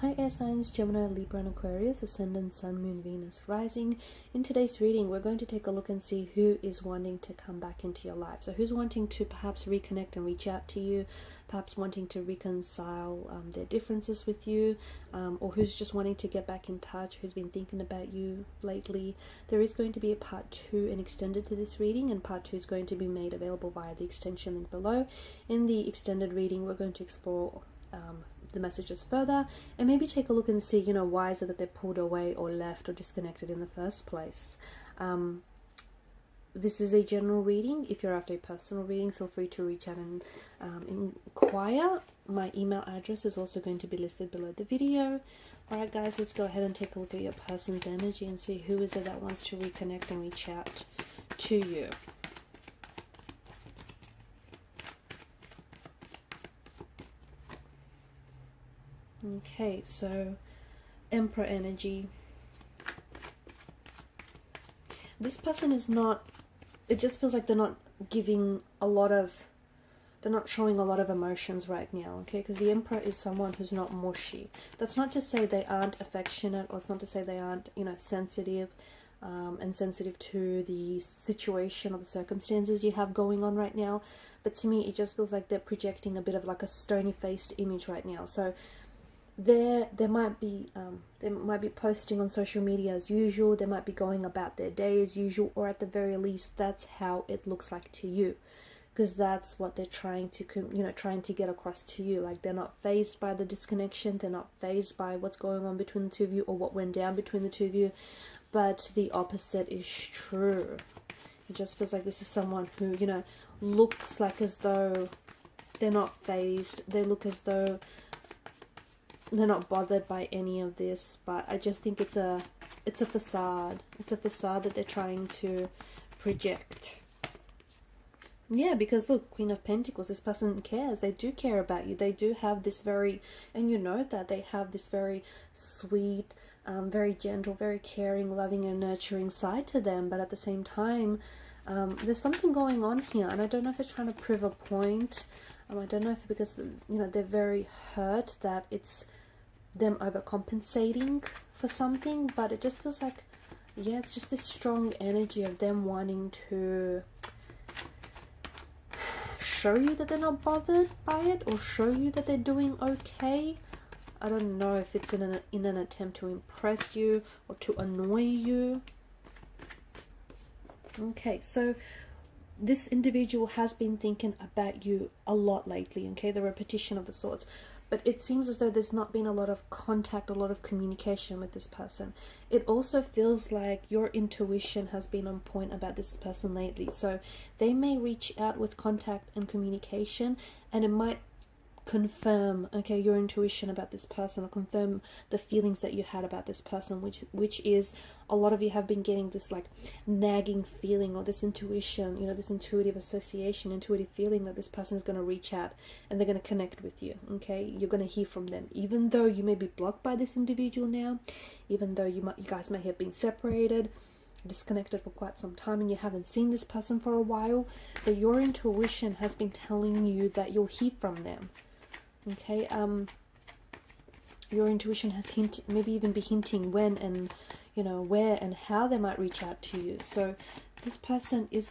Hi air signs, Gemini, Libra and Aquarius, Ascendant, Sun, Moon, Venus, Rising. In today's reading, we're going to take a look and see who is wanting to come back into your life. So who's wanting to perhaps reconnect and reach out to you, perhaps wanting to reconcile their differences with you, or who's just wanting to get back in touch, who's been thinking about you lately. There is going to be a part 2 and extended to this reading, and part 2 is going to be made available via the extension link below. In the extended reading, we're going to explore the messages further and maybe take a look and see, why is it that they're pulled away or left or disconnected in the first place. This is a general reading. If you're after a personal reading, feel free to reach out and inquire. My email address is also going to be listed below the video. Alright guys, let's go ahead and take a look at your person's energy and see who is it that wants to reconnect and reach out to you. Okay, so Emperor energy. This person is not, it just feels like they're not giving a lot of, they're not showing a lot of emotions right now, okay? Because the Emperor is someone who's not mushy. That's not to say they aren't affectionate, or it's not to say they aren't, sensitive and sensitive to the situation or the circumstances you have going on right now. But to me, it just feels like they're projecting a bit of like a stony-faced image right now. So they might be posting on social media as usual. They might be going about their day as usual, or at the very least, that's how it looks like to you, because that's what they're trying to get across to you. Like, they're not fazed by the disconnection. They're not fazed by what's going on between the two of you or what went down between the two of you. But the opposite is true. It just feels like this is someone who, looks like as though they're not fazed. They look as though they're not bothered by any of this, but I just think it's a facade. It's a facade that they're trying to project. Yeah, because look, Queen of Pentacles, this person cares. They do care about you. They do have this very, and you know that they have this very sweet, very gentle, very caring, loving and nurturing side to them. But at the same time, there's something going on here, and I don't know if they're trying to prove a point. I don't know if because, they're very hurt that it's them overcompensating for something, but it just feels like, yeah, it's just this strong energy of them wanting to show you that they're not bothered by it, or show you that they're doing okay. I don't know if it's in an attempt to impress you or to annoy you. Okay, so this individual has been thinking about you a lot lately, okay? The repetition of the swords. But it seems as though there's not been a lot of contact, a lot of communication with this person. It also feels like your intuition has been on point about this person lately. So they may reach out with contact and communication, and it might confirm, okay, your intuition about this person, or confirm the feelings that you had about this person, which is, a lot of you have been getting this like nagging feeling, or this intuition, this intuitive association, intuitive feeling that this person is going to reach out and they're going to connect with you. Okay, you're going to hear from them, even though you may be blocked by this individual now, even though you guys may have been separated, disconnected for quite some time, and you haven't seen this person for a while, but your intuition has been telling you that you'll hear from them. Okay, your intuition has hinted, maybe even be hinting when and where and how they might reach out to you. So this person is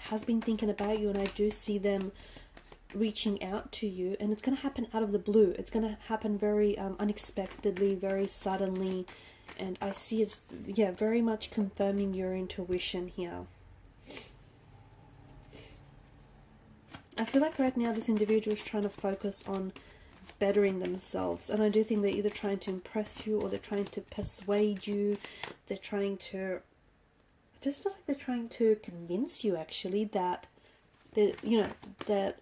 has been thinking about you, and I do see them reaching out to you, and it's going to happen out of the blue. It's going to happen very unexpectedly, very suddenly, and I see it's very much confirming your intuition here. I feel like right now this individual is trying to focus on bettering themselves, and I do think they're either trying to impress you or they're trying to persuade you. They're trying to, it just feels like they're trying to convince you actually that that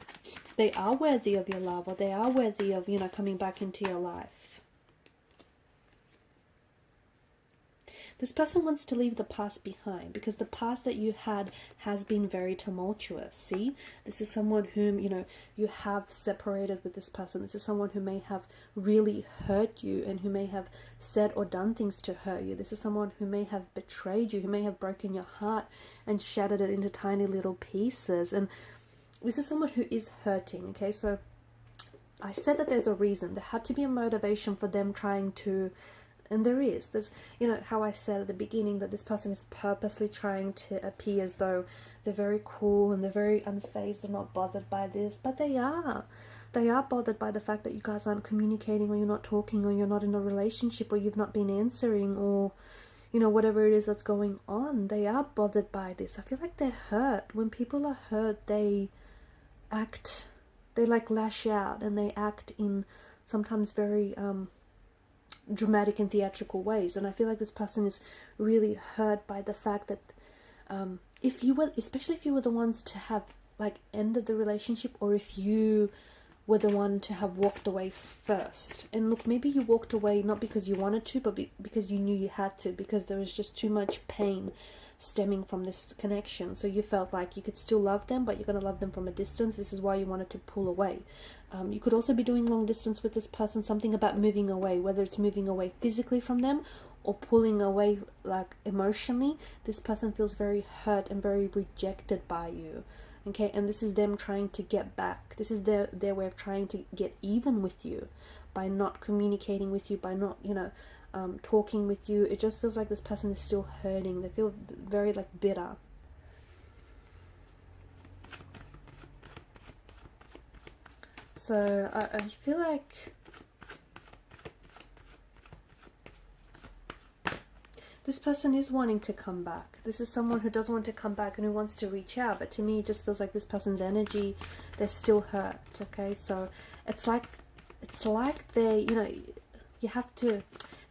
they are worthy of your love, or they are worthy of coming back into your life. This person wants to leave the past behind, because the past that you had has been very tumultuous. See, this is someone whom, you have separated with this person. This is someone who may have really hurt you, and who may have said or done things to hurt you. This is someone who may have betrayed you, who may have broken your heart and shattered it into tiny little pieces. And this is someone who is hurting, okay? So I said that there's a reason. There had to be a motivation for them trying to, and there is. There's, you know, how I said at the beginning that this person is purposely trying to appear as though they're very cool and they're very unfazed and not bothered by this, but they are. They are bothered by the fact that you guys aren't communicating, or you're not talking, or you're not in a relationship, or you've not been answering, or, you know, whatever it is that's going on. They are bothered by this. I feel like they're hurt. When people are hurt, they act, they like lash out, and they act in sometimes very dramatic and theatrical ways. And I feel like this person is really hurt by the fact that if you were, especially if you were the ones to have like ended the relationship, or if you were the one to have walked away first. And look, maybe you walked away not because you wanted to, but because you knew you had to, because there was just too much pain stemming from this connection. So you felt like you could still love them, but you're going to love them from a distance. This is why you wanted to pull away. You could also be doing long distance with this person, something about moving away, whether it's moving away physically from them or pulling away like emotionally. This person feels very hurt and very rejected by you. Okay, and this is them trying to get back. This is their way of trying to get even with you by not communicating with you, by not, you know, talking with you. It just feels like this person is still hurting. They feel very like bitter. So I feel like this person is wanting to come back. This is someone who does want to come back and who wants to reach out. But to me, it just feels like this person's energy, they're still hurt. Okay, so it's like they're, you know, you have to,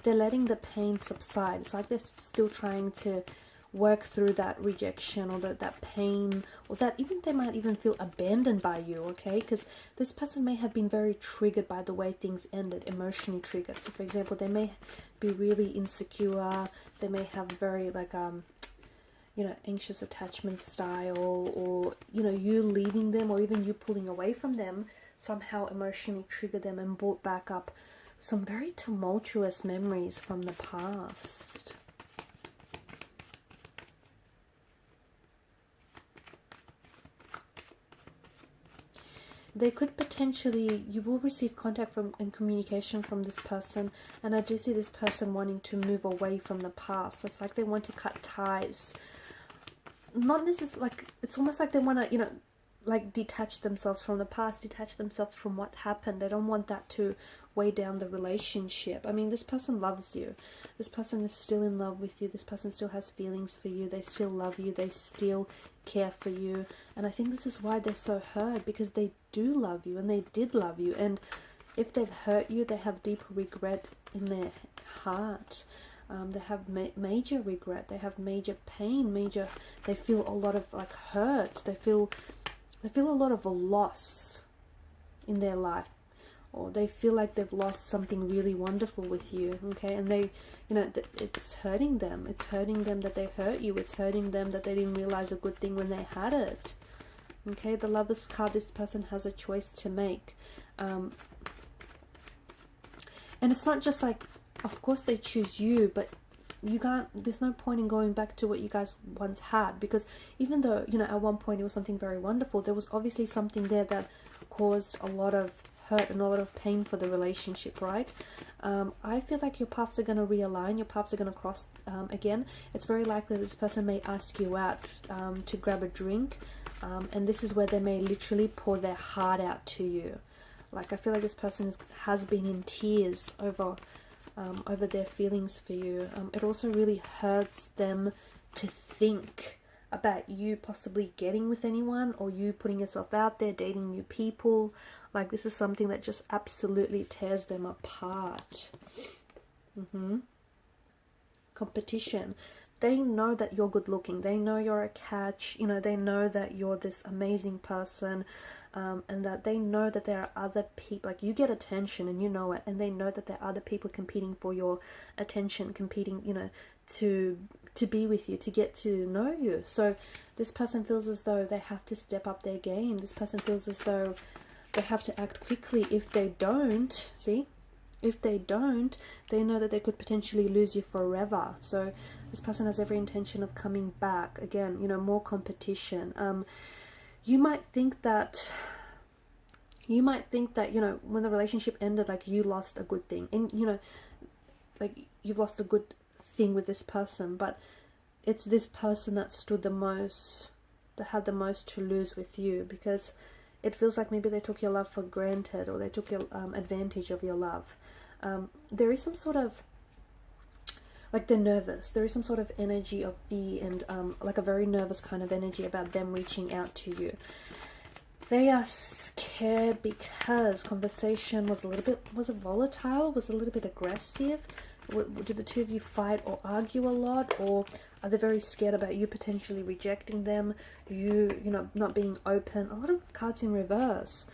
they're letting the pain subside. It's like they're still trying to work through that rejection, or that pain, or that even they might even feel abandoned by you. Okay, because this person may have been very triggered by the way things ended, emotionally triggered. So for example, they may be really insecure, they may have very like you know, anxious attachment style, or, you know, you leaving them or even you pulling away from them somehow emotionally triggered them and brought back up some very tumultuous memories from the past. They could potentially, you will receive contact from and communication from this person, and I do see this person wanting to move away from the past. It's like they want to cut ties. Not necessarily, like, it's almost like they want to, you know, like detach themselves from the past, detach themselves from what happened. They don't want that to weigh down the relationship. I mean, this person loves you. This person is still in love with you. This person still has feelings for you. They still love you. They still care for you. And I think this is why they're so hurt, because they do love you and they did love you. And if they've hurt you, they have deep regret in their heart. They have major regret. They have major pain. They feel a lot of like hurt. They feel a lot of a loss in their life, or they feel like they've lost something really wonderful with you. Okay, and they, you know, it's hurting them. It's hurting them that they hurt you. It's hurting them that they didn't realize a good thing when they had it. Okay, the Lovers card, this person has a choice to make. And it's not just like, of course they choose you, but you can't, there's no point in going back to what you guys once had, because even though, you know, at one point it was something very wonderful, there was obviously something there that caused a lot of hurt and a lot of pain for the relationship, right? I feel like your paths are going to realign, your paths are going to cross again. It's very likely this person may ask you out to grab a drink, and this is where they may literally pour their heart out to you. Like, I feel like this person has been in tears over their feelings for you. It also really hurts them to think about you possibly getting with anyone, or you putting yourself out there, dating new people. Like, this is something that just absolutely tears them apart. Competition. They know that you're good looking. They know you're a catch. You know, they know that you're this amazing person. And that they know that there are other people, like, you get attention and you know it, and they know that there are other people competing for your attention, competing, you know, to be with you, to get to know you. So this person feels as though they have to step up their game. This person feels as though they have to act quickly. If they don't, if they don't, they know that they could potentially lose you forever. So this person has every intention of coming back. Again, you know, more competition. You might think that You might think that, you know, when the relationship ended, like, you lost a good thing. And, you know, like, you've lost a good thing with this person. But it's this person that stood the most, that had the most to lose with you. Because it feels like maybe they took your love for granted, or they took your advantage of your love. There is some sort of, like, they're nervous. There is some sort of energy of fear and like a very nervous kind of energy about them reaching out to you. They are scared because conversation was a little bit, was it volatile? Was it a little bit aggressive? Did the two of you fight or argue a lot? Or are they very scared about you potentially rejecting them? You know, not being open. A lot of cards in reverse.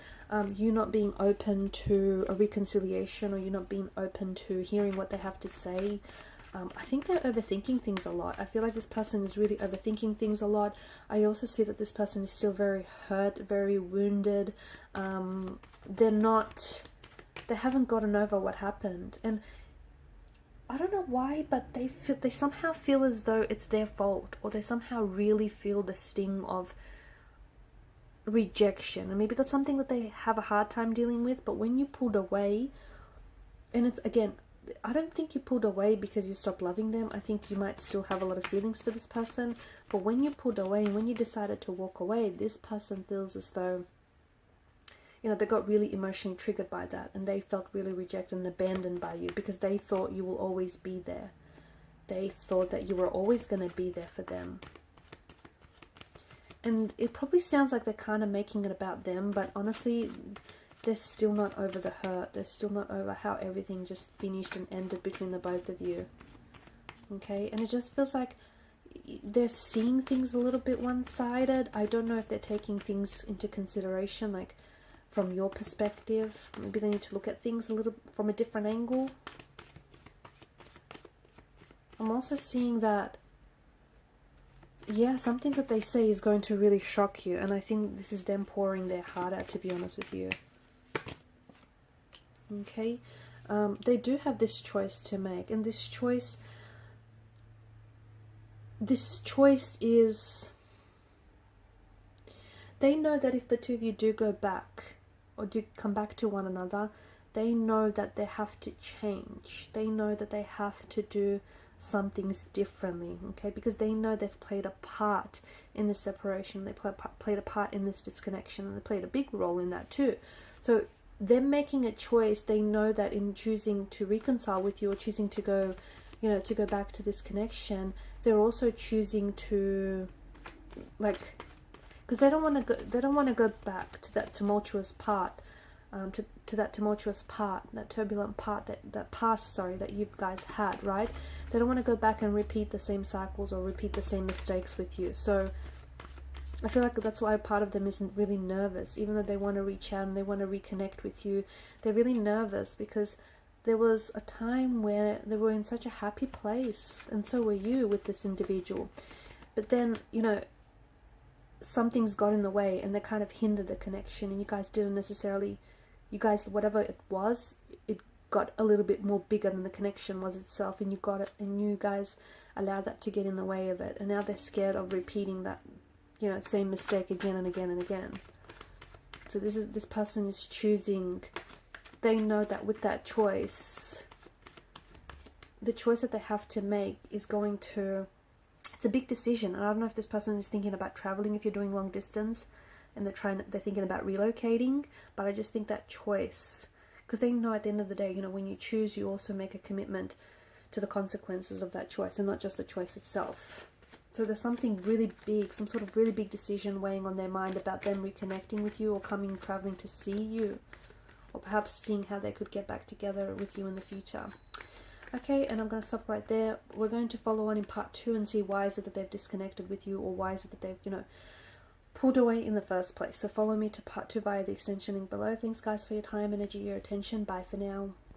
You not being open to a reconciliation, or you not being open to hearing what they have to say. I think they're overthinking things a lot. I feel like this person is really overthinking things a lot. I also see that this person is still very hurt, very wounded. They haven't gotten over what happened. And I don't know why, but they somehow feel as though it's their fault, or they somehow really feel the sting of rejection. And maybe that's something that they have a hard time dealing with. But when you pulled away, and it's, again, I don't think you pulled away because you stopped loving them. I think you might still have a lot of feelings for this person. But when you pulled away and when you decided to walk away, this person feels as though, you know, they got really emotionally triggered by that. And they felt really rejected and abandoned by you because they thought you will always be there. They thought that you were always going to be there for them. And it probably sounds like they're kind of making it about them. But honestly, they're still not over the hurt. They're still not over how everything just finished and ended between the both of you. Okay? And it just feels like they're seeing things a little bit one-sided. I don't know if they're taking things into consideration, like from your perspective. Maybe they need to look at things a little from a different angle. I'm also seeing that, yeah, something that they say is going to really shock you. And I think this is them pouring their heart out, to be honest with you. Okay, they do have this choice to make, and this choice is, they know that if the two of you do go back, or do come back to one another, they know that they have to change. They know that they have to do some things differently, okay, because they know they've played a part in this separation, they played a part in this disconnection, and they played a big role in that too. So them making a choice, they know that in choosing to reconcile with you, or choosing to go, you know, to go back to this connection, they're also choosing to, like, because they don't want to go back to that tumultuous part, to that tumultuous part, that turbulent part, that past, that you guys had, right? They don't want to go back and repeat the same cycles or repeat the same mistakes with you. So I feel like that's why part of them isn't really nervous, even though they want to reach out and they want to reconnect with you. They're really nervous because there was a time where they were in such a happy place, and so were you with this individual. But then, you know, something's got in the way, and they kind of hindered the connection, and you guys didn't necessarily, whatever it was, it got a little bit more bigger than the connection was itself, and you got it, and you guys allowed that to get in the way of it, and now they're scared of repeating that, you know, same mistake again and again and again. So this person is choosing. They know that with that choice, the choice that they have to make is going to, it's a big decision. And I don't know if this person is thinking about traveling if you're doing long distance, and they're thinking about relocating. But I just think that choice, because they know at the end of the day, you know, when you choose, you also make a commitment to the consequences of that choice, and not just the choice itself. So there's something really big, some sort of really big decision weighing on their mind about them reconnecting with you, or traveling to see you, or perhaps seeing how they could get back together with you in the future. Okay, and I'm going to stop right there. We're going to follow on in part 2 and see why is it that they've disconnected with you, or why is it that they've, you know, pulled away in the first place. So follow me to part 2 via the extension link below. Thanks guys for your time, energy, your attention. Bye for now.